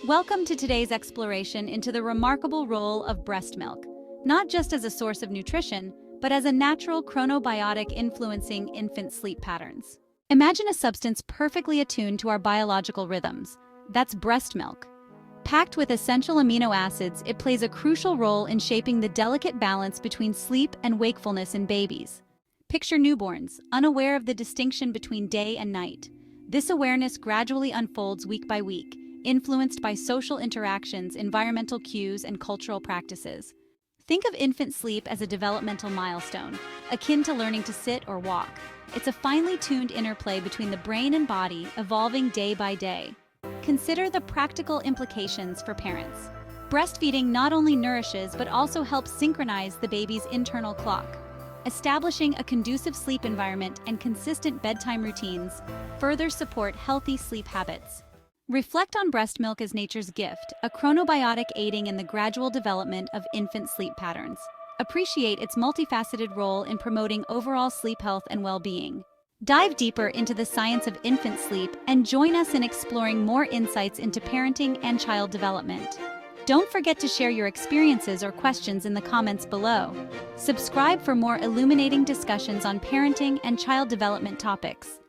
Welcome to today's exploration into the remarkable role of breast milk, not just as a source of nutrition, but as a natural chronobiotic influencing infant sleep patterns. Imagine a substance perfectly attuned to our biological rhythms. That's breast milk. Packed with essential amino acids, it plays a crucial role in shaping the delicate balance between sleep and wakefulness in babies. Picture newborns, unaware of the distinction between day and night. This awareness gradually unfolds week by week, influenced by social interactions, environmental cues, and cultural practices. Think of infant sleep as a developmental milestone, akin to learning to sit or walk. It's a finely tuned interplay between the brain and body, evolving day by day. Consider the practical implications for parents. Breastfeeding not only nourishes but also helps synchronize the baby's internal clock. Establishing a conducive sleep environment and consistent bedtime routines further support healthy sleep habits. Reflect on breast milk as nature's gift, a chronobiotic aiding in the gradual development of infant sleep patterns. Appreciate its multifaceted role in promoting overall sleep health and well-being. Dive deeper into the science of infant sleep and join us in exploring more insights into parenting and child development. Don't forget to share your experiences or questions in the comments below. Subscribe for more illuminating discussions on parenting and child development topics.